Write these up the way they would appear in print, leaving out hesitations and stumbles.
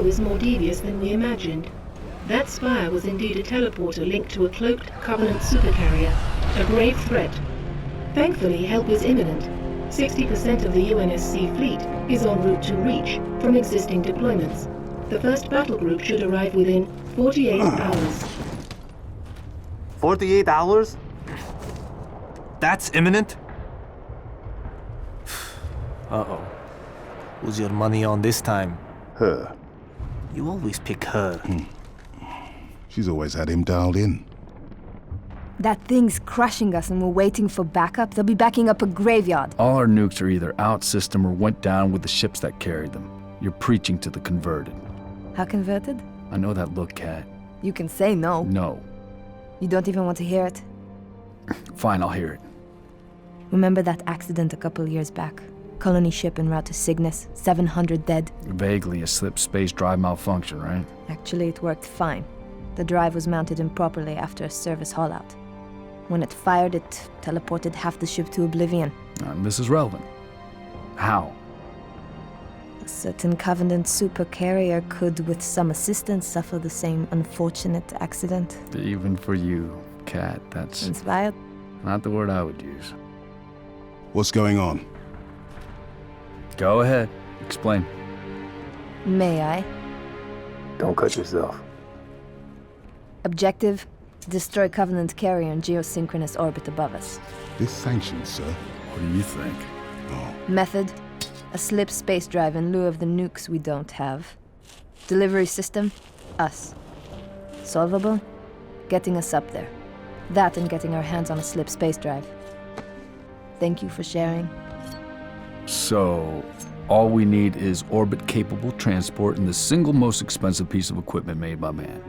is more devious than we imagined. That spire was indeed a teleporter linked to a cloaked Covenant supercarrier, a grave threat. Thankfully, help is imminent. 60% of the UNSC fleet is en route to Reach from existing deployments. The first battle group should arrive within 48 hours. 48 hours? That's imminent? Uh-oh. Who's your money on this time? Her. You always pick her. She's always had him dialed in. That thing's crushing us and we're waiting for backup. They'll be backing up a graveyard. All our nukes are either out system or went down with the ships that carried them. You're preaching to the converted. How converted? I know that look, Cat. You can say no. No. You don't even want to hear it. Fine, I'll hear it. Remember that accident a couple years back? Colony ship en route to Cygnus, 700 dead. Vaguely a slip space drive malfunction, right? Actually, it worked fine. The drive was mounted improperly after a service haul-out. When it fired, it teleported half the ship to oblivion. This is relevant. How? A certain Covenant supercarrier could, with some assistance, suffer the same unfortunate accident. Even for you, Cat, that's Inspired? not the word I would use. What's going on? Go ahead. Explain. May I? Don't cut yourself. Objective: destroy Covenant carrier in geosynchronous orbit above us. This sanctioned, sir. What do you think? Oh. Method: a slip space drive in lieu of the nukes we don't have. Delivery system: us. Solvable? Getting us up there. That and getting our hands on a slip space drive. Thank you for sharing. So, all we need is orbit-capable transport and the single most expensive piece of equipment made by man.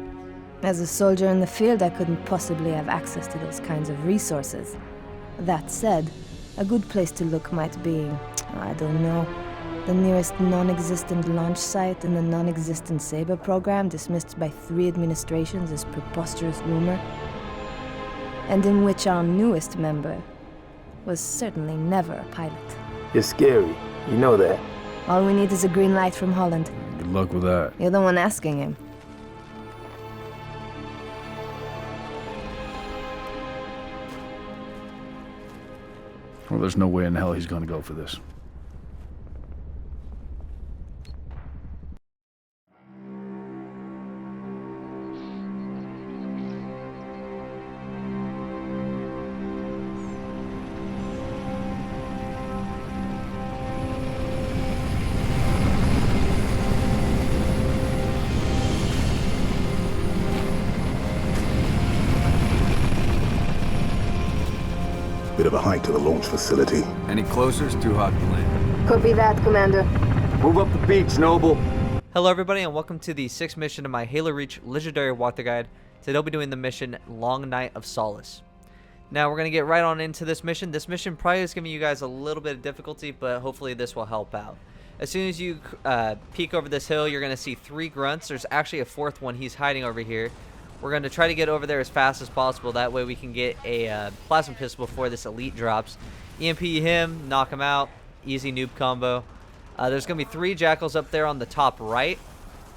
As a soldier in the field, I couldn't possibly have access to those kinds of resources. That said, a good place to look might be, I don't know, the nearest non-existent launch site in the non-existent Saber program dismissed by 3 administrations as preposterous rumor, and in which our newest member was certainly never a pilot. You're scary. You know that. All we need is a green light from Holland. Good luck with that. You're the one asking him. Well, there's no way in hell he's gonna go for this. Bit of a hike to the launch facility. Any closer? It's too hot to land. Copy that, Commander. Move up the beach, Noble. Hello everybody and welcome to the 6th mission of my Halo Reach Legendary Walkthrough Guide. Today I'll be doing the mission Long Night of Solace. Now we're going to get right on into this mission. This mission probably is giving you guys a little bit of difficulty, but hopefully this will help out. As soon as you peek over this hill, you're going to see 3 grunts. There's actually a 4th one. He's hiding over here. We're going to try to get over there as fast as possible. That way we can get a plasma pistol before this elite drops. EMP him, knock him out. Easy noob combo. There's going to be 3 jackals up there on the top right.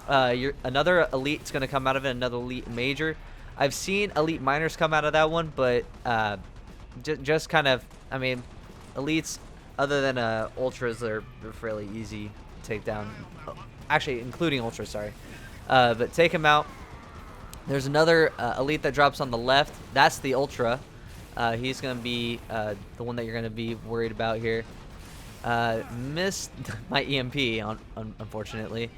Another elite's going to come out of it, another elite major. I've seen elite minors come out of that one, but just kind of, I mean, elites other than ultras, they're fairly easy to take down. Oh, actually, including ultras, sorry. But take him out. There's another elite that drops on the left. That's the ultra. He's going to be the one that you're going to be worried about here. Missed my EMP, unfortunately.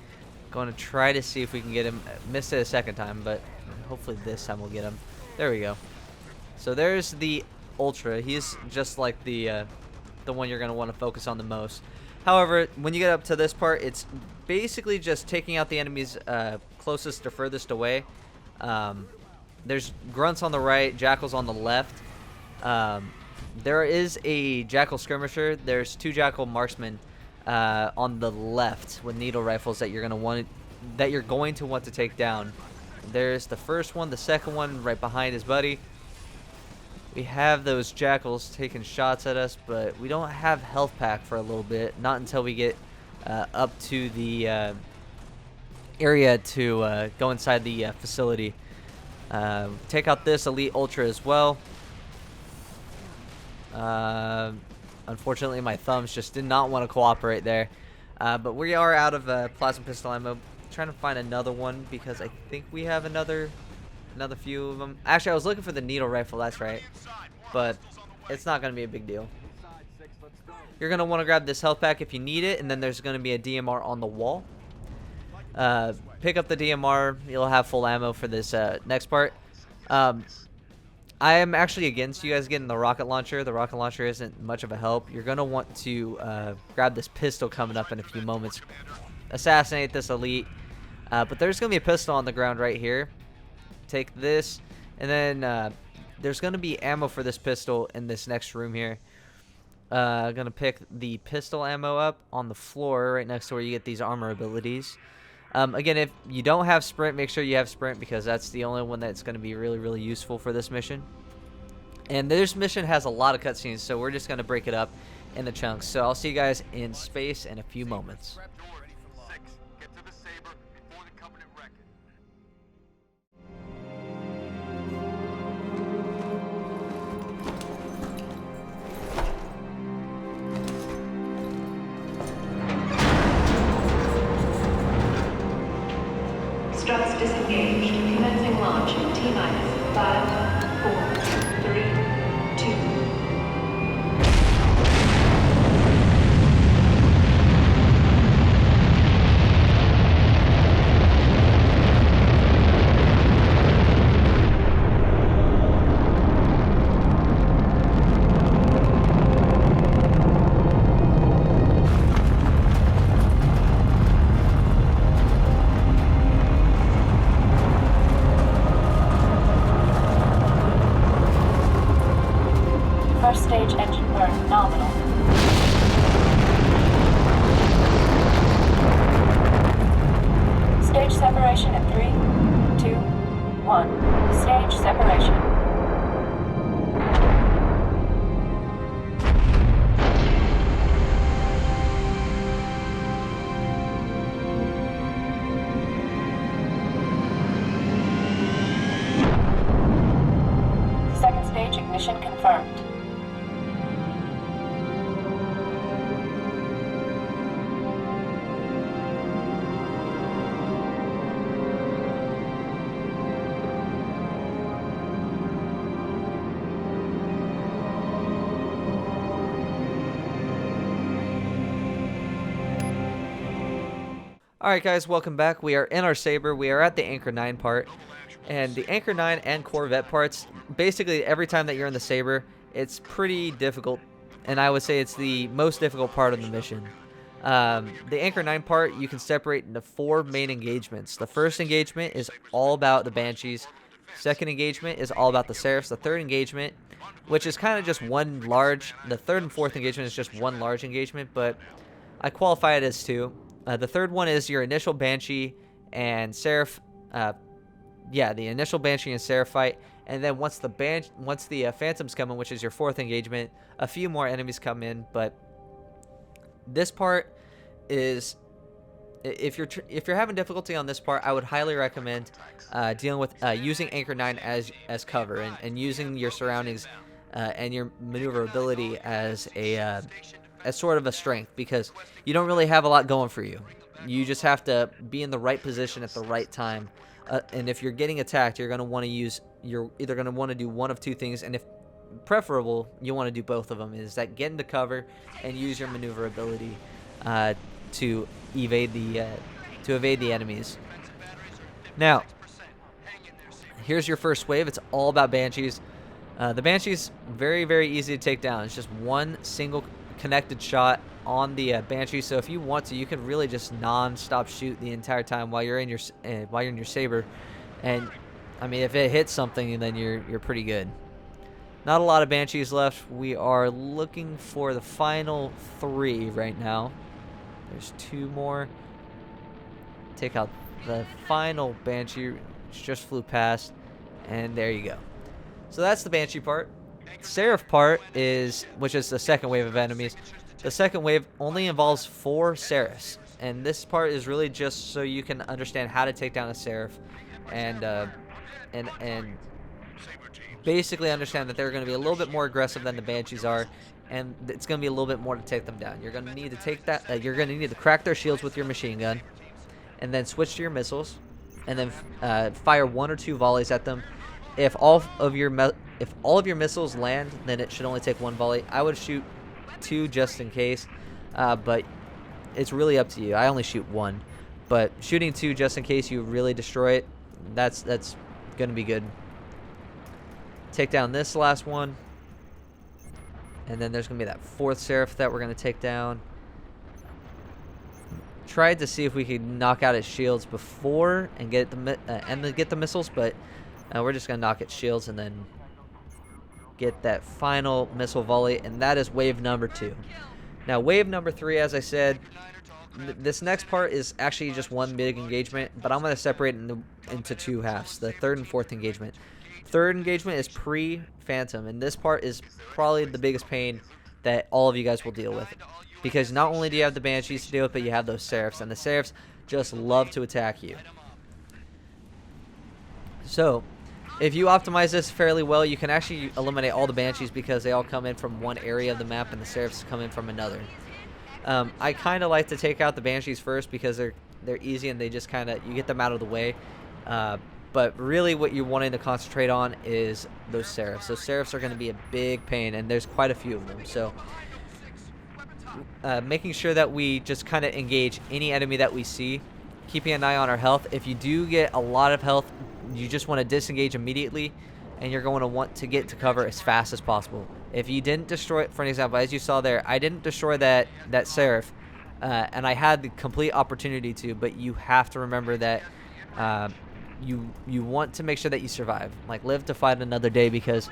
Going to try to see if we can get him. Missed it a second time, but hopefully this time we'll get him. There we go. So there's the ultra. He's just like the one you're going to want to focus on the most. However, when you get up to this part, it's basically just taking out the enemies closest or furthest away. There's grunts on the right, jackals on the left. There is a jackal skirmisher. There's 2 jackal marksmen on the left with needle rifles that you're going to want to take down. There's the first one, the second one right behind his buddy. We have those jackals taking shots at us, but we don't have health pack for a little bit. Not until we get up to the area to go inside the facility. Take out this Elite Ultra as well. Unfortunately, my thumbs just did not want to cooperate there. But we are out of plasma pistol ammo. Trying to find another one because I think we have another few of them. Actually, I was looking for the needle rifle. That's right. But it's not going to be a big deal. You're going to want to grab this health pack if you need it. And then there's going to be a DMR on the wall. Pick up the DMR. You'll have full ammo for this next part. I am actually against you guys getting the rocket launcher. The rocket launcher isn't much of a help. You're going to want to grab this pistol coming up in a few moments. Assassinate this elite. But there's going to be a pistol on the ground right here. Take this. And then there's going to be ammo for this pistol in this next room here. Going to pick the pistol ammo up on the floor right next to where you get these armor abilities. Again, if you don't have sprint, make sure you have sprint because that's the only one that's going to be really, really useful for this mission. And this mission has a lot of cutscenes, so we're just going to break it up into chunks. So I'll see you guys in space in a few moments. Struts disengaged. Commencing launch in T-minus 5, 4, 3, 2. First stage engine burn nominal. Stage separation in 3, 2, 1. Stage separation. Second stage ignition confirmed. Alright guys, welcome back. We are in our Saber. We are at the Anchor 9 part. And the Anchor 9 and Corvette parts, basically every time that you're in the Saber, it's pretty difficult. And I would say it's the most difficult part of the mission. The Anchor 9 part, you can separate into 4 main engagements. The first engagement is all about the Banshees. Second engagement is all about the Seraphs. The third engagement, which is kind of just one large, the third and fourth engagement is just one large engagement, but I qualify it as 2. The third one is your initial Banshee and Seraph. The initial Banshee and Seraph fight, and then once the Phantoms come in, which is your fourth engagement, a few more enemies come in. But this part is, if you're having difficulty on this part, I would highly recommend dealing with using Anchor 9 as cover and using your surroundings and your maneuverability as sort of a strength, because you don't really have a lot going for you. You just have to be in the right position at the right time. And if you're getting attacked, you're either going to want to do one of 2 things, and if preferable, you want to do both of them. Is that get into cover and use your maneuverability to evade the enemies. Now, here's your first wave. It's all about Banshees. The Banshees, very, very easy to take down. It's just one single connected shot on the Banshee, so if you want to, you can really just non-stop shoot the entire time while you're in your Saber. And I mean, if it hits something, then you're pretty good. Not a lot of Banshees left. We are looking for the final 3 right now. There's 2 more. Take out the final Banshee, which just flew past, and there you go. So that's the Banshee part. Seraph part which is the second wave of enemies. The second wave only involves 4 Seraphs. and this part is really just so you can understand how to take down a Seraph, and basically understand that they're going to be a little bit more aggressive than the Banshees are, and it's going to be a little bit more to take them down. You're going to need to take that. You're going to need to crack their shields with your machine gun, and then switch to your missiles, and then fire 1 or 2 volleys at them. If all of your missiles land, then it should only take 1 volley. I would shoot 2 just in case, but it's really up to you. I only shoot 1, but shooting 2 just in case you really destroy it, that's going to be good. Take down this last one, and then there's going to be that 4th Seraph that we're going to take down. Tried to see if we could knock out its shields before and get the missiles, but we're just going to knock its shields and then get that final missile volley, and that is wave number 2. Now, wave number 3, as I said, this next part is actually just one big engagement, but I'm going to separate it into 2 halves, the 3rd and 4th engagement. 3rd engagement is pre-Phantom, and this part is probably the biggest pain that all of you guys will deal with. Because not only do you have the Banshees to deal with, but you have those Seraphs, and the Seraphs just love to attack you. So, if you optimize this fairly well, you can actually eliminate all the Banshees because they all come in from one area of the map and the Seraphs come in from another. I kind of like to take out the Banshees first because they're easy and they just kind of, you get them out of the way. But really what you're wanting to concentrate on is those Seraphs. So Seraphs are going to be a big pain, and there's quite a few of them. So making sure that we just kind of engage any enemy that we see, keeping an eye on our health. If you do get a lot of health, you just want to disengage immediately, and you're going to want to get to cover as fast as possible. If you didn't destroy, for an example, as you saw there, I didn't destroy that Seraph, and I had the complete opportunity to, but you have to remember that you want to make sure that you survive, like live to fight another day, because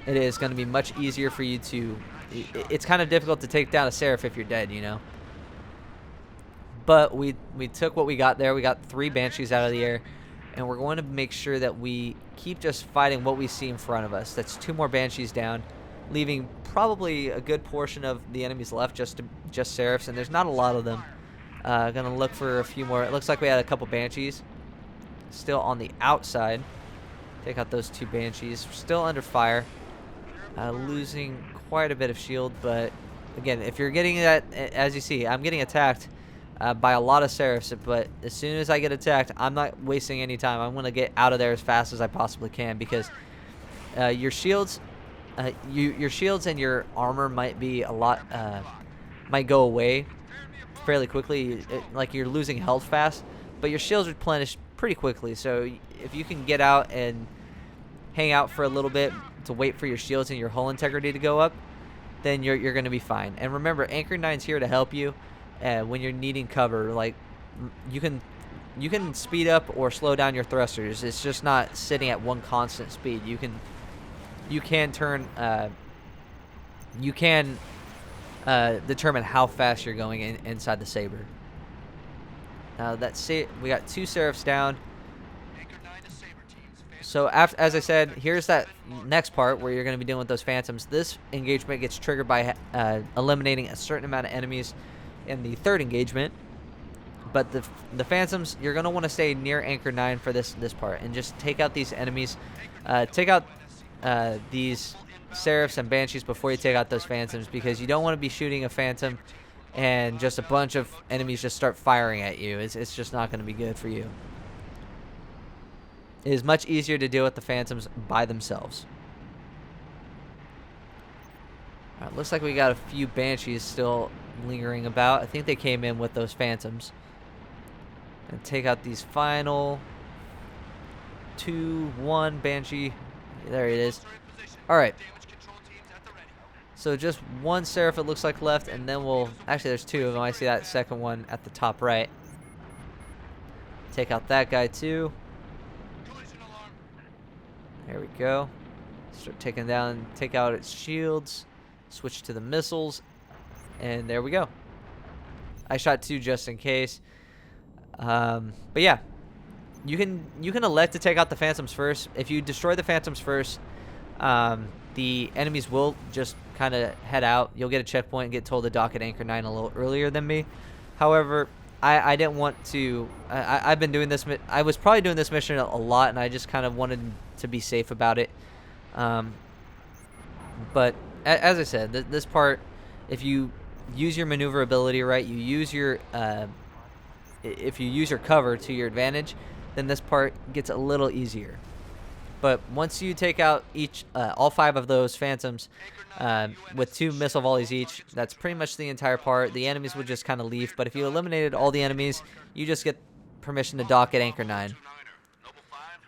it is going to be much easier for you to, it's kind of difficult to take down a Seraph if you're dead, you know. But we took what we got there. We got 3 Banshees out of the air, and we're going to make sure that we keep just fighting what we see in front of us. That's 2 more Banshees down, leaving probably a good portion of the enemies left, just Seraphs, and there's not a lot of them. Gonna look for a few more. It looks like we had a couple Banshees still on the outside. Take out those 2 Banshees. Still under fire, losing quite a bit of shield, but again, if you're getting that, as you see, I'm getting attacked by a lot of Seraphs, but as soon as I get attacked, I'm not wasting any time. I'm going to get out of there as fast as I possibly can, because your shields your shields and your armor might be a lot might go away fairly quickly, like you're losing health fast, but your shields replenish pretty quickly. So if you can get out and hang out for a little bit to wait for your shields and your hull integrity to go up, then you're going to be fine. And remember, Anchor 9's here to help you when you're needing cover. Like, you can speed up or slow down your thrusters. It's just not sitting at one constant speed. You can determine how fast you're going inside the Saber. Now we got 2 Seraphs down. So as I said, here's that next part where you're going to be dealing with those Phantoms. This engagement gets triggered by eliminating a certain amount of enemies in the 3rd engagement. But the Phantoms, you're going to want to stay near Anchor 9 for this part and just take out these enemies. Take out these Seraphs and Banshees before you take out those Phantoms, because you don't want to be shooting a Phantom and just a bunch of enemies just start firing at you. It's just not going to be good for you. It is much easier to deal with the Phantoms by themselves. Alright, looks like we got a few Banshees still lingering about. I think they came in with those Phantoms. And take out these final 1 Banshee. There it is. Alright. So just 1 Seraph it looks like left, and then we'll... Actually, there's 2 of them. I see that second one at the top right. Take out that guy too. There we go. Start taking down, take out its shields. Switch to the missiles. And there we go. I shot 2 just in case. But yeah. You can elect to take out the Phantoms first. If you destroy the Phantoms first, the enemies will just kind of head out. You'll get a checkpoint and get told to dock at Anchor 9 a little earlier than me. However, I didn't want to. I've been doing this. I was probably doing this mission a lot, and I just kind of wanted to be safe about it. But as I said, this part, if you use your maneuverability right, you use your if you use your cover to your advantage, then this part gets a little easier. But once you take out all 5 of those phantoms with 2 missile volleys each, that's pretty much the entire part. The enemies would just kind of leave. But if you eliminated all the enemies, you just get permission to dock at Anchor 9.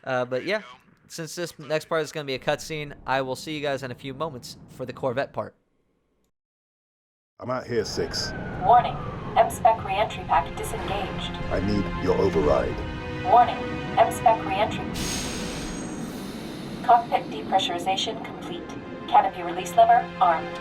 But yeah, since this next part is going to be a cutscene, I will see you guys in a few moments for the Corvette part. I'm out here, 6. Warning. M-Spec re-entry pack disengaged. I need your override. Warning. M-Spec re-entry. Cockpit depressurization complete. Canopy release lever armed.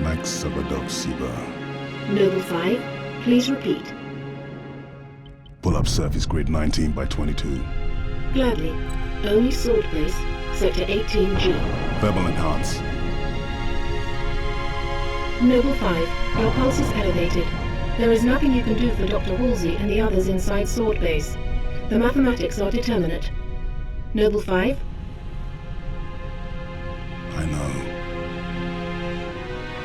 Max Sabadok Siba. Noble 5, please repeat. Pull up surface grid 19 by 22. Gladly. Only sword base, sector 18G. Verbal enhance. Noble 5, your pulse is elevated. There is nothing you can do for Dr. Woolsey and the others inside sword base. The mathematics are determinate. Noble 5? I know.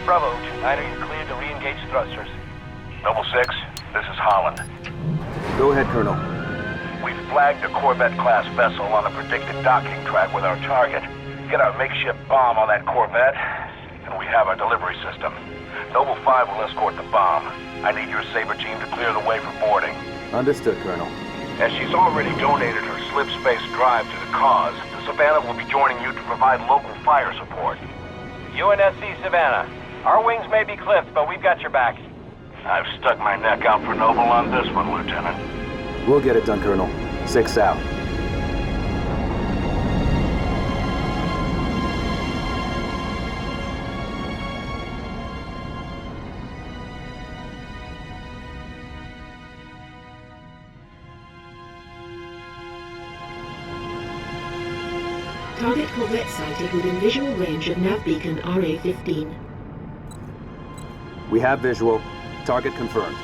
Bravo, 2-9, are you cleared to re-engage thrusters? Noble 6, this is Holland. Go ahead, Colonel. We've flagged a Corvette-class vessel on a predicted docking track with our target. Get our makeshift bomb on that Corvette, and we have our delivery system. Noble 5 will escort the bomb. I need your Saber team to clear the way for boarding. Understood, Colonel. As she's already donated her slip space drive to the cause, the Savannah will be joining you to provide local fire support. UNSC Savannah. Our wings may be clipped, but we've got your back. I've stuck my neck out for Noble on this one, Lieutenant. We'll get it done, Colonel. 6 out. Target Corvette sighted within visual range of nav beacon RA-15. We have visual. Target confirmed.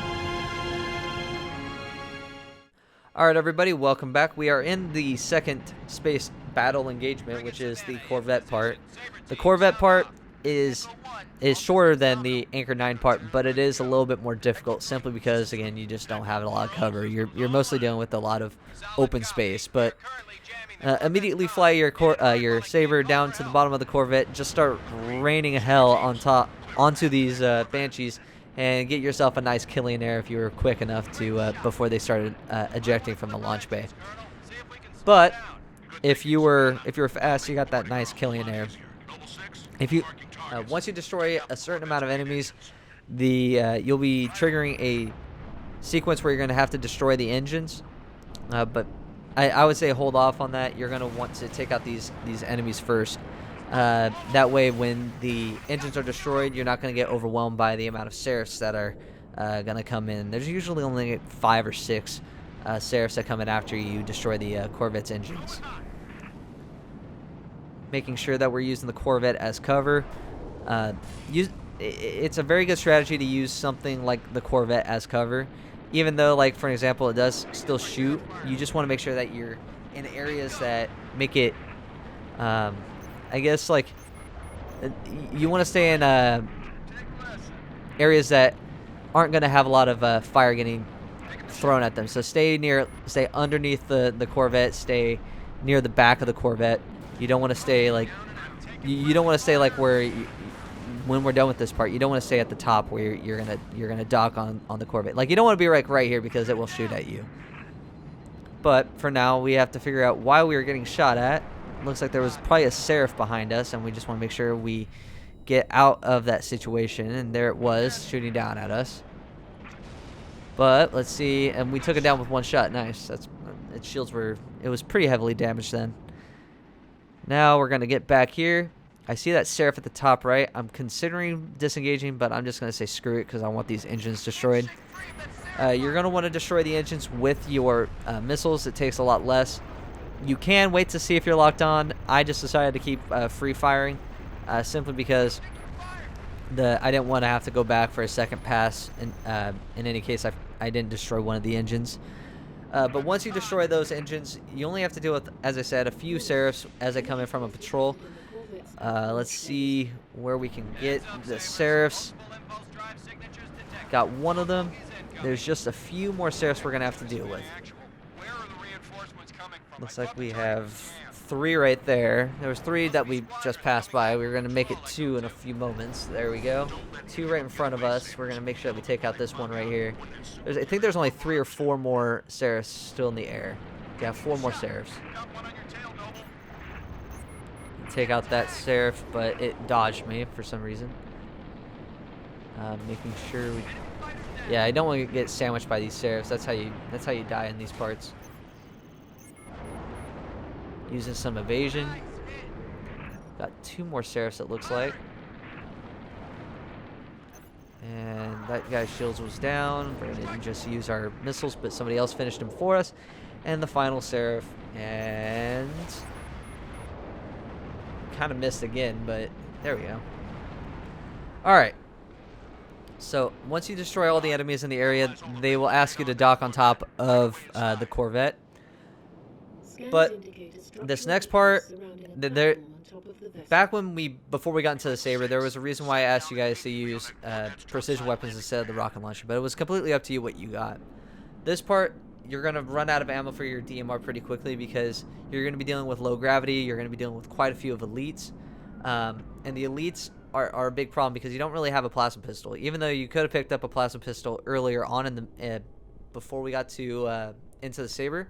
Alright everybody, welcome back. We are in the second space battle engagement, which is the Corvette part. The Corvette part is shorter than the Anchor 9 part, but it is a little bit more difficult simply because, again, you just don't have a lot of cover. You're mostly dealing with a lot of open space, but immediately fly your Saber down to the bottom of the Corvette, just start raining hell onto these Banshees, and get yourself a nice killing air if you were quick enough to before they started ejecting from the launch bay. But if you were fast, you got that nice killing air. If you once you destroy a certain amount of enemies, you'll be triggering a sequence where you're going to have to destroy the engines. But I would say hold off on that. You're going to want to take out these enemies first. That way, when the engines are destroyed, you're not going to get overwhelmed by the amount of Seraphs that are going to come in. There's usually only 5 or 6 Seraphs that come in after you destroy the Corvette's engines. Making sure that we're using the Corvette as cover. It's a very good strategy to use something like the Corvette as cover. Even though, like, for example, it does still shoot, you just want to make sure that you're in areas that make it... I guess, like, you want to stay in areas that aren't going to have a lot of fire getting thrown at them. So stay underneath the Corvette, stay near the back of the Corvette. You don't want to stay like where when we're done with this part, you don't want to stay at the top where you're gonna dock on the Corvette. Like, you don't want to be right here because it will shoot at you. But for now, we have to figure out why we were getting shot at. Looks like there was probably a Seraph behind us, and we just want to make sure we get out of that situation. And there it was, shooting down at us. But let's see, and we took it down with one shot. Nice. Its shields were. It was pretty heavily damaged then. Now we're gonna get back here. I see that Seraph at the top right. I'm considering disengaging, but I'm just going to say screw it because I want these engines destroyed. You're going to want to destroy the engines with your missiles. It takes a lot less. You can wait to see if you're locked on. I just decided to keep free firing simply because I didn't want to have to go back for a second pass. In any case, I didn't destroy one of the engines. But once you destroy those engines, you only have to deal with, as I said, a few Seraphs as they come in from a patrol. Let's see where we can get the Seraphs. Got one of them. There's just a few more Seraphs we're going to have to deal with. Looks like we have 3 right there. There was 3 that we just passed by. We were going to make it 2 in a few moments. There we go. 2 right in front of us. We're going to make sure that we take out this one right here. I think there's only 3 or 4 more Seraphs still in the air. Yeah, 4 more Seraphs. Take out that Seraph, but it dodged me for some reason. Making sure we... Yeah, I don't want to get sandwiched by these Seraphs. That's how you die in these parts. Using some evasion. Got 2 more Seraphs, it looks like. And that guy's shields was down. We didn't just use our missiles, but somebody else finished him for us. And the final Seraph. And... kind of missed again, but there we go. Alright. So, once you destroy all the enemies in the area, they will ask you to dock on top of the Corvette. But this next part, back when before we got into the Saber, there was a reason why I asked you guys to use precision weapons instead of the rocket launcher, but it was completely up to you what you got. This part, you're going to run out of ammo for your DMR pretty quickly because you're going to be dealing with low gravity, you're going to be dealing with quite a few of elites, and the elites are a big problem because you don't really have a plasma pistol, even though you could have picked up a plasma pistol earlier on in the before we got to into the Saber.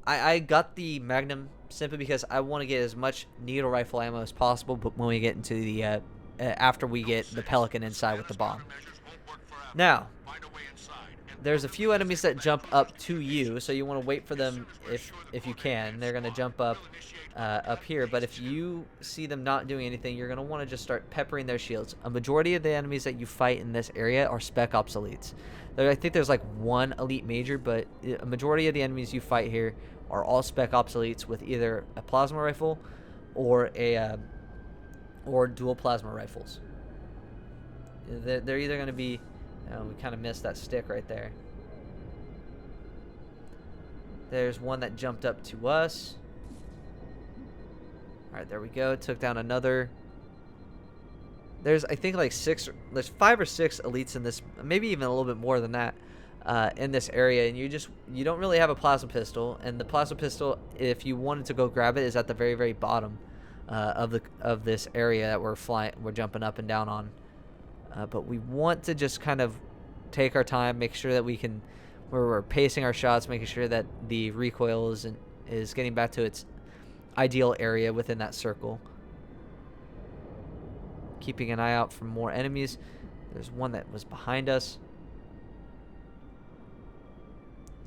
I got the Magnum simply because I want to get as much needle rifle ammo as possible, but when we get into the after we get the Pelican inside with the bomb. Now, there's a few enemies that jump up to you, so you want to wait for them if you can. They're going to jump up here, but if you see them not doing anything, you're going to want to just start peppering their shields. A majority of the enemies that you fight in this area are Spec Ops elites. I think there's like 1 elite major, but a majority of the enemies you fight here are all Spec Ops elites with either a plasma rifle or or dual plasma rifles. They're either going to be... we kind of missed that stick right there. There's one that jumped up to us. Alright, there we go. Took down another. There's, I think, like 5 or 6 elites in this, maybe even a little bit more than that, in this area. And you don't really have a plasma pistol. And the plasma pistol, if you wanted to go grab it, is at the very, very bottom of this area that we're jumping up and down on. But we want to just kind of take our time, make sure that we're pacing our shots, making sure that the recoil is getting back to its ideal area within that circle. Keeping an eye out for more enemies. There's one that was behind us.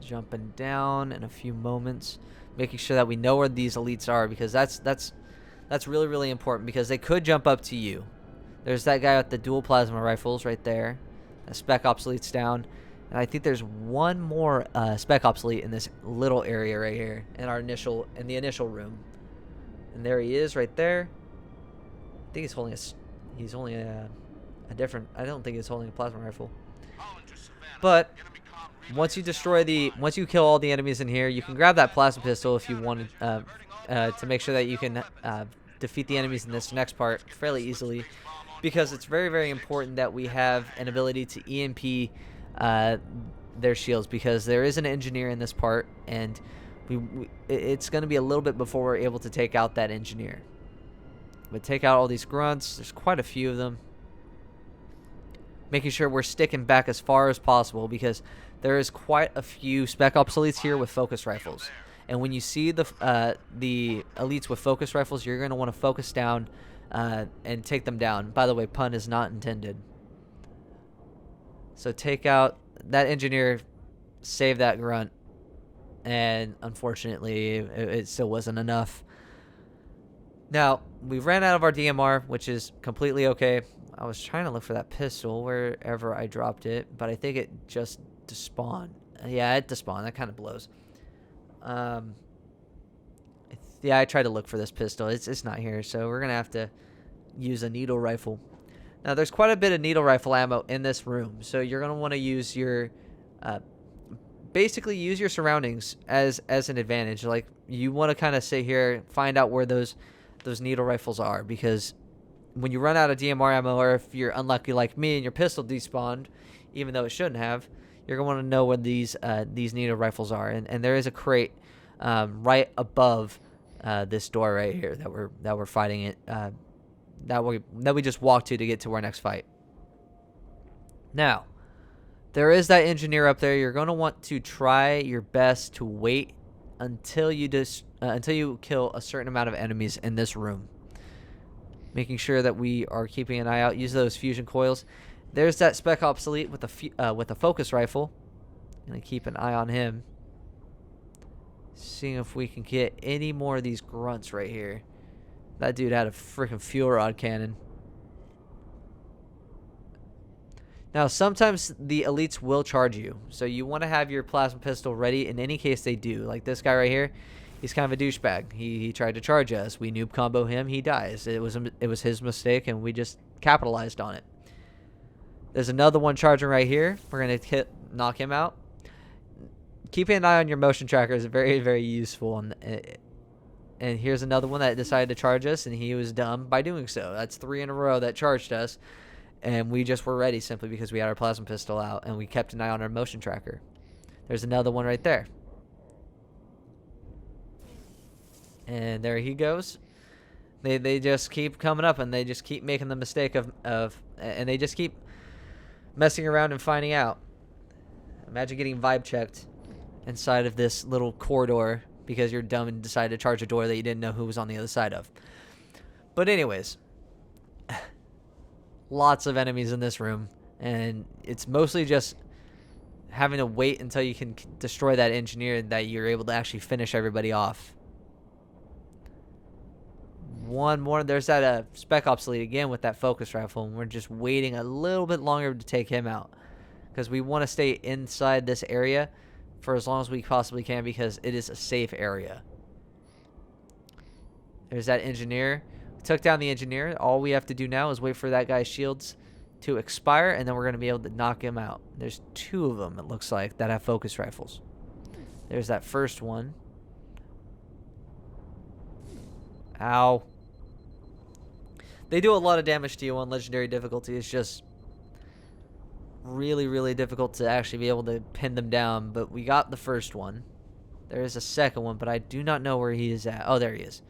Jumping down in a few moments, making sure that we know where these elites are, because that's really, really important, because they could jump up to you. There's that guy with the dual plasma rifles right there. A Spec Ops elite's down. And I think there's one more Spec Ops elite in this little area right here in the initial room. And there he is right there. I think he's holding a different... I don't think he's holding a plasma rifle. But once you kill all the enemies in here, you can grab that plasma pistol if you wanted to make sure that you can defeat the enemies in this next part fairly easily. Because it's very, very important that we have an ability to EMP their shields, because there is an engineer in this part, and it's going to be a little bit before we're able to take out that engineer. But take out all these grunts. There's quite a few of them. Making sure we're sticking back as far as possible, because there is quite a few Spec Ops elites here with focus rifles. And when you see the elites with focus rifles, you're going to want to focus down and take them down. By the way, pun is not intended. So take out that engineer, save that grunt, and unfortunately it still wasn't enough. Now, we ran out of our DMR, which is completely okay. I was trying to look for that pistol wherever I dropped it, but I think it just despawned. Yeah, it despawned. That kind of blows. Yeah, I tried to look for this pistol. It's not here, so we're going to have to use a needle rifle. Now, there's quite a bit of needle rifle ammo in this room, so you're going to want to use your... basically use your surroundings as an advantage. Like, you want to kind of sit here, find out where those needle rifles are, because when you run out of DMR ammo, or if you're unlucky like me and your pistol despawned, even though it shouldn't have, you're going to want to know where these needle rifles are. And there is a crate right above this door right here that we're fighting it. That we just walked to get to our next fight. Now, there is that engineer up there. You're going to want to try your best to wait until you kill a certain amount of enemies in this room. Making sure that we are keeping an eye out. Use those fusion coils. There's that Spec Ops Elite with a focus rifle. Gonna keep an eye on him. Seeing if we can get any more of these grunts right here. That dude had a freaking fuel rod cannon. Now, sometimes the elites will charge you, so you want to have your plasma pistol ready in any case they do. Like this guy right here, he's kind of a douchebag. He tried to charge us. We noob combo him. He dies. It was his mistake, and we just capitalized on it. There's another one charging right here. We're gonna knock him out. Keeping an eye on your motion tracker is very, very useful. And here's another one that decided to charge us, and he was dumb by doing so. That's 3 in a row that charged us. And we just were ready simply because we had our plasma pistol out and we kept an eye on our motion tracker. There's another one right there. And there he goes. They just keep coming up, and they just keep making the mistake of and they just keep messing around and finding out. Imagine getting vibe checked inside of this little corridor because you're dumb and decided to charge a door that you didn't know who was on the other side of. But anyways, lots of enemies in this room, and it's mostly just having to wait until you can destroy that engineer that you're able to actually finish everybody off. One more. There's that Spec Ops Elite again with that focus rifle, and we're just waiting a little bit longer to take him out because we want to stay inside this area for as long as we possibly can because it is a safe area. There's that engineer. Took down the engineer. All we have to do now is wait for that guy's shields to expire, and then we're going to be able to knock him out. There's 2 of them, it looks like, that have focus rifles. There's that first one. Ow. They do a lot of damage to you on legendary difficulty. It's just really, really difficult to actually be able to pin them down, but we got the first one. There is a second one, but I do not know where he is at. Oh, there he is.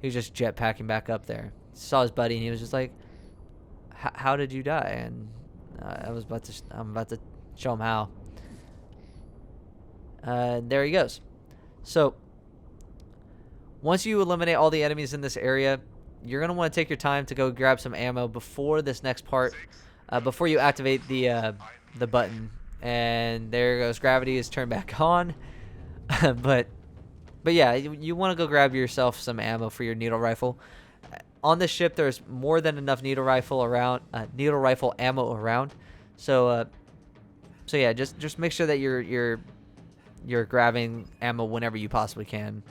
He was just jetpacking back up there. Saw his buddy, and he was just like, "How did you die?" And I'm about to show him how. There he goes. So once you eliminate all the enemies in this area, you're gonna want to take your time to go grab some ammo before this next part, before you activate the button. And there goes. Gravity is turned back on, But yeah, you want to go grab yourself some ammo for your needle rifle. On this ship, there's more than enough needle rifle ammo around. So yeah, just make sure that you're grabbing ammo whenever you possibly can.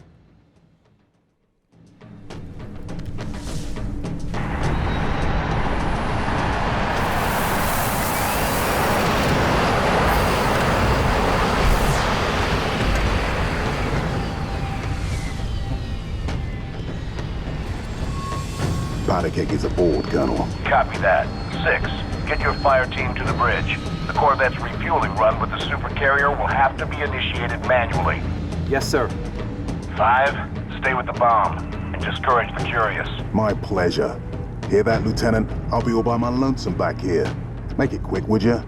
Powder keg is aboard, Colonel. Copy that. 6, get your fire team to the bridge. The Corvette's refueling run with the supercarrier will have to be initiated manually. Yes, sir. 5, stay with the bomb and discourage the curious. My pleasure. Hear that, Lieutenant? I'll be all by my lonesome back here. Make it quick, would ya?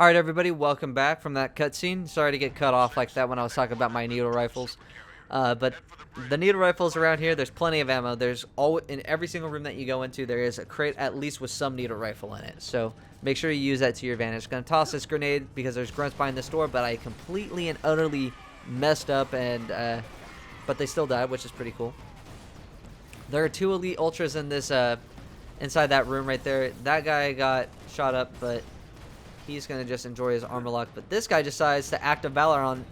Alright everybody, welcome back from that cutscene. Sorry to get cut off like that when I was talking about my needle rifles. But the needle rifles around here, there's plenty of ammo. In every single room that you go into, there is a crate at least with some needle rifle in it. So make sure you use that to your advantage. Gonna toss this grenade because there's grunts behind this door, but I completely and utterly messed up, and but they still died, which is pretty cool. There are 2 elite ultras in this inside that room right there. That guy got shot up, but he's gonna just enjoy his armor lock. But this guy decides to act of valor on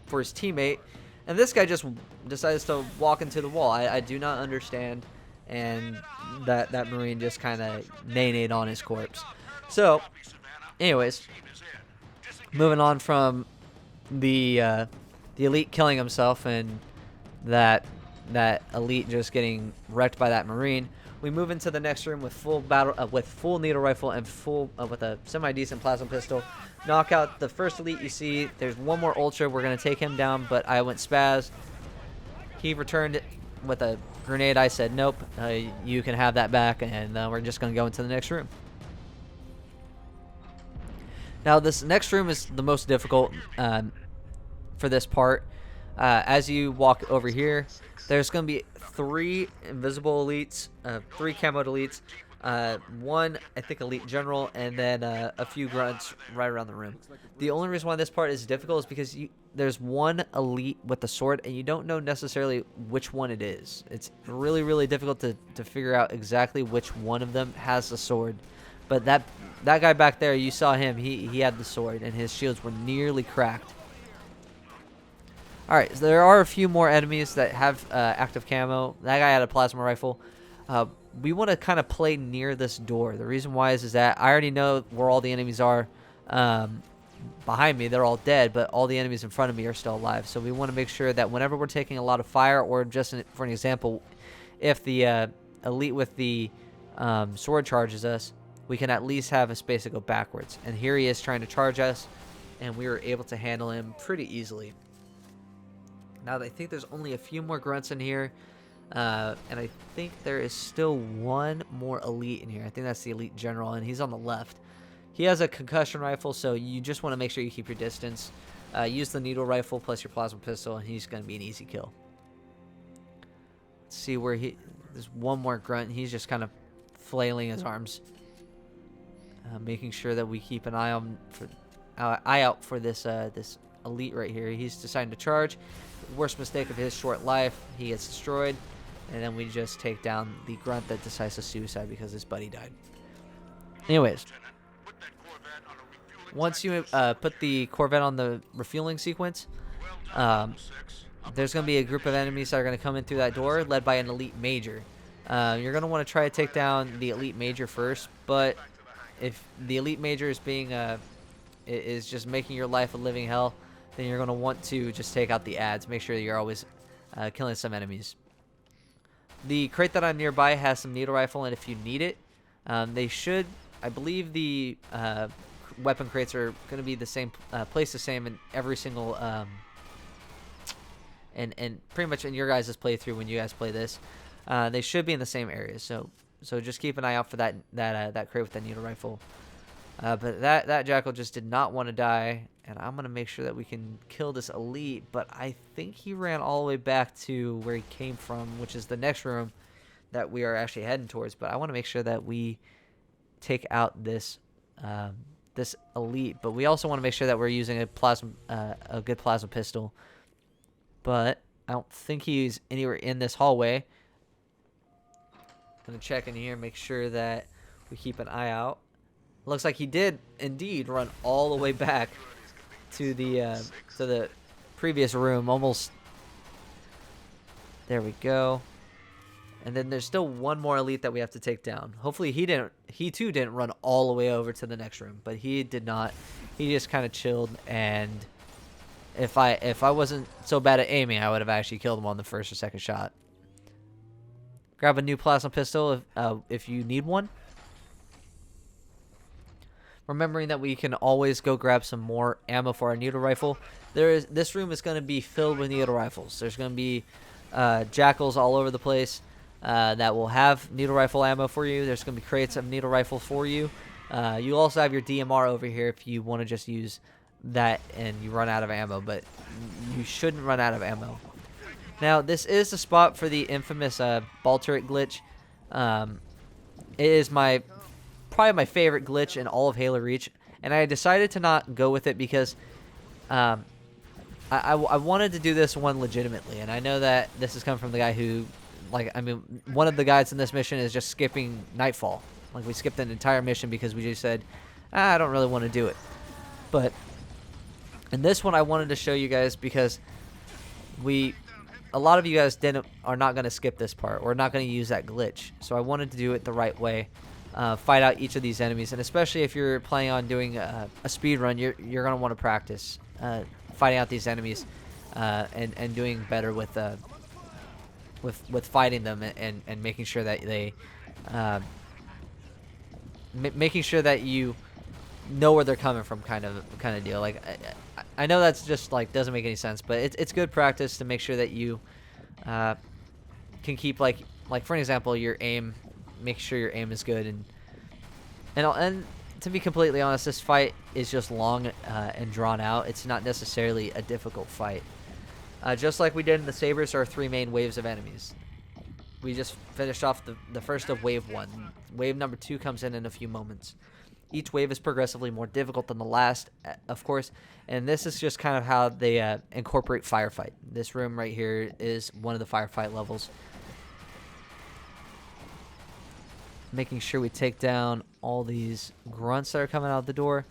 for his teammate, and this guy just decides to walk into the wall. I do not understand, and that Marine just kind of nay-nayed on his corpse. So, anyways, moving on from the elite killing himself and that elite just getting wrecked by that Marine, we move into the next room with full full needle rifle and full with a semi-decent plasma pistol. Knock out the first elite you see. There's one more ultra. We're gonna take him down, but I went spaz. He returned with a grenade. I said nope. You can have that back, and we're just gonna go into the next room. Now this next room is the most difficult for this part. As you walk over here, there's going to be 3 invisible elites, 3 camoed elites, 1 I think elite general, and then a few grunts right around the room. The only reason why this part is difficult is because there's 1 elite with the sword, and you don't know necessarily which one it is. It's really, really difficult to figure out exactly which one of them has the sword. But that guy back there, you saw him. He had the sword, and his shields were nearly cracked. Alright, so there are a few more enemies that have active camo. That guy had a plasma rifle. We want to kind of play near this door. The reason why is that I already know where all the enemies are. Behind me, they're all dead, but all the enemies in front of me are still alive. So we want to make sure that whenever we're taking a lot of fire, or just for an example, if the elite with the sword charges us, we can at least have a space to go backwards. And here he is trying to charge us, and we were able to handle him pretty easily. Now, I think there's only a few more grunts in here, and I think there is still 1 more elite in here. I think that's the elite general, and he's on the left. He has a concussion rifle, so you just want to make sure you keep your distance. Use the needle rifle plus your plasma pistol, and he's going to be an easy kill. Let's see where there's 1 more grunt, and he's just kind of flailing his arms, making sure that we keep an eye out for this elite right here. He's deciding to charge. Worst mistake of his short life. He gets destroyed, and then we just take down the grunt that decides to suicide because his buddy died. Anyways, once you put the Corvette on the refueling sequence, there's going to be a group of enemies that are going to come in through that door, led by an elite major. You're going to want to try to take down the elite major first, but if the elite major is just making your life a living hell, then you're going to want to just take out the ads. Make sure that you're always killing some enemies. The crate that I'm nearby has some needle rifle, and if you need it, they should. I believe the weapon crates are going to be the same, placed the same in every single, and pretty much in your guys' playthrough when you guys play this, they should be in the same areas. So just keep an eye out for that crate with the needle rifle. But that jackal just did not want to die, and I'm gonna make sure that we can kill this elite. But I think he ran all the way back to where he came from, which is the next room that we are actually heading towards. But I want to make sure that we take out this this elite. But we also want to make sure that we're using a good plasma pistol. But I don't think he's anywhere in this hallway. I'm gonna check in here, make sure that we keep an eye out. Looks like he did indeed run all the way back to the previous room. Almost. There we go. And then there's still 1 more elite that we have to take down. Hopefully he too didn't run all the way over to the next room, but he did not. He just kind of chilled, and if I wasn't so bad at aiming, I would have actually killed him on the first or second shot. Grab a new plasma pistol if you need one. Remembering that we can always go grab some more ammo for our needle rifle. This room is going to be filled with needle rifles. There's going to be jackals all over the place that will have needle rifle ammo for you. There's going to be crates of needle rifle for you. You also have your DMR over here if you want to just use that and you run out of ammo, but you shouldn't run out of ammo. Now, this is the spot for the infamous Balteric Glitch. It is my probably my favorite glitch in all of Halo Reach, and I decided to not go with it because I wanted to do this one legitimately, and I know that this has come from the guy who, like, I mean, one of the guys in this mission is just skipping Nightfall. Like, we skipped an entire mission because we just said, I don't really want to do it. But in this one, I wanted to show you guys because a lot of you guys are not going to skip this part or not going to use that glitch. So I wanted to do it the right way, fight out each of these enemies, and especially if you're planning on doing a speed run, you're going to want to practice fighting out these enemies and doing better with fighting them and making sure that they making sure that you know where they're coming from, kind of deal. Like I know that's just like doesn't make any sense, but it's good practice to make sure that you can keep like for an example, your aim. Make sure your aim is good, and to be completely honest, this fight is just long and drawn out. It's not necessarily a difficult fight. Just like we did in the Sabres, there are 3 main waves of enemies. We just finished off the first of Wave 1. Wave number 2 comes in a few moments. Each wave is progressively more difficult than the last, of course, and this is just kind of how they incorporate firefight. This room right here is one of the firefight levels. Making sure we take down all these grunts that are coming out the door.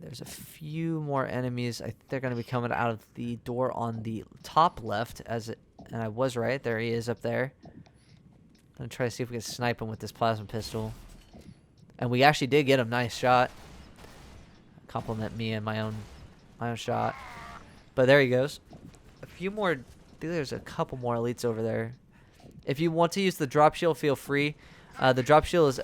There's a few more enemies. I think they're going to be coming out of the door on the top left, and I was right. There he is up there. I'm going to try to see if we can snipe him with this plasma pistol. And we actually did get him. Nice shot. Compliment me and my own shot. But there he goes. A few more. I think there's a couple more elites over there. If you want to use the drop shield, feel free. The drop shield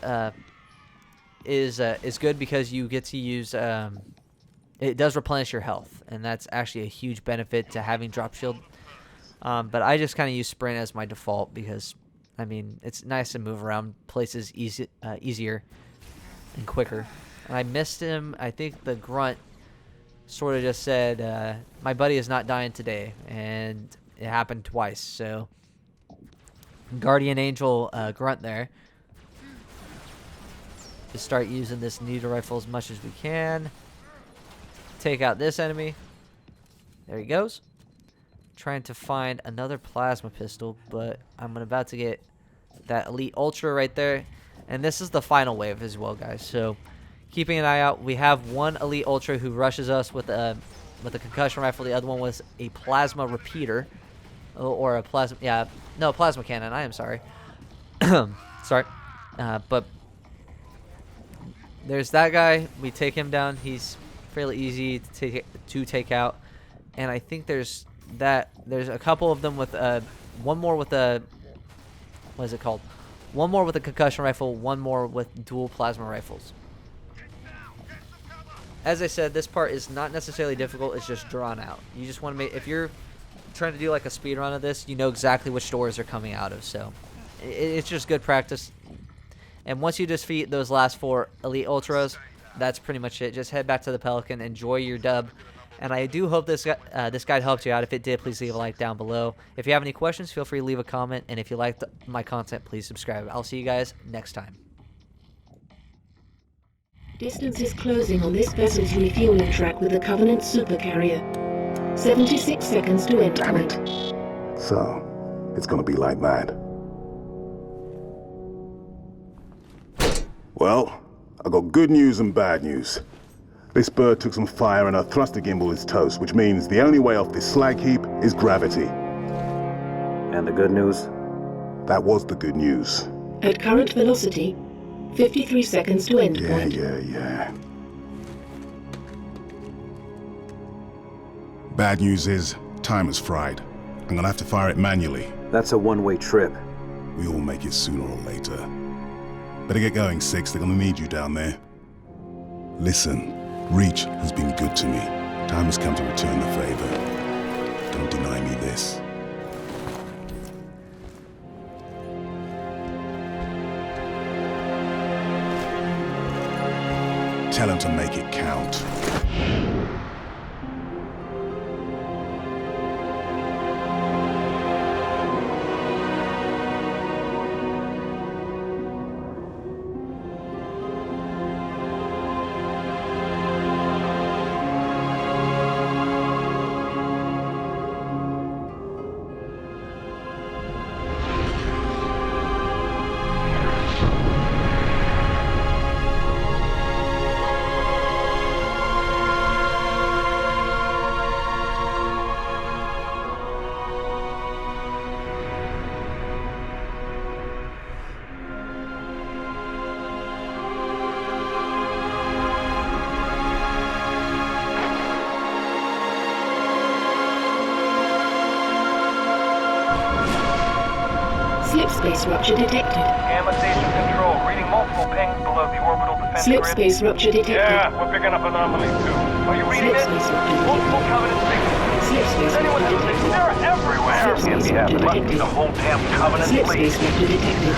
is good because you get to use it does replenish your health, and that's actually a huge benefit to having drop shield. But I just kind of use sprint as my default because I mean it's nice to move around places easier and quicker. And I missed him. I think the grunt sort of just said my buddy is not dying today, and it happened twice. So Guardian Angel grunt there. Just start using this needle rifle as much as we can. Take out this enemy. There he goes. Trying to find another plasma pistol, but I'm about to get that Elite Ultra right there. And this is the final wave as well, guys. So keeping an eye out. We have one Elite Ultra who rushes us with a concussion rifle. The other one was a plasma repeater. Or a plasma, yeah, no, plasma cannon. I am sorry. Sorry. But there's that guy. We take him down. He's fairly easy to take out. And I think there's a couple of them with one more with a, what is it called? One more with a concussion rifle, one more with dual plasma rifles. As I said, this part is not necessarily difficult. It's just drawn out. You just want to make, if you're trying to do like a speed run of this, you know exactly which doors are coming out of. So it's just good practice. And once you defeat those last 4 Elite Ultras, that's pretty much it. Just head back to the Pelican, enjoy your dub. And I do hope this guide helped you out. If it did, please leave a like down below. If you have any questions, feel free to leave a comment. And if you liked my content, please subscribe. I'll see you guys next time. Distance is closing on this vessel's refueling track with the Covenant supercarrier. 76 seconds to end point. So, it's gonna be like that. Well, I got good news and bad news. This bird took some fire and our thruster gimbal is toast, which means the only way off this slag heap is gravity. And the good news? That was the good news. At current velocity, 53 seconds to end point. Yeah. Bad news is, time is fried. I'm gonna have to fire it manually. That's a one-way trip. We all make it sooner or later. Better get going, Six. They're gonna need you down there. Listen, Reach has been good to me. Time has come to return the favor. Don't deny me this. Tell him to make it count. space rupture detected. Gamma station control, reading multiple pings below the orbital defense Slip grid. space rupture detected. Yeah, we're picking up anomalies too. Are you reading Slip it? space rupture Multiple detected. covenant signals. Slip Does space anyone rupture see? detected. They're everywhere. Slip space rupture detected. The whole damn covenant Slip fleet. space rupture detected.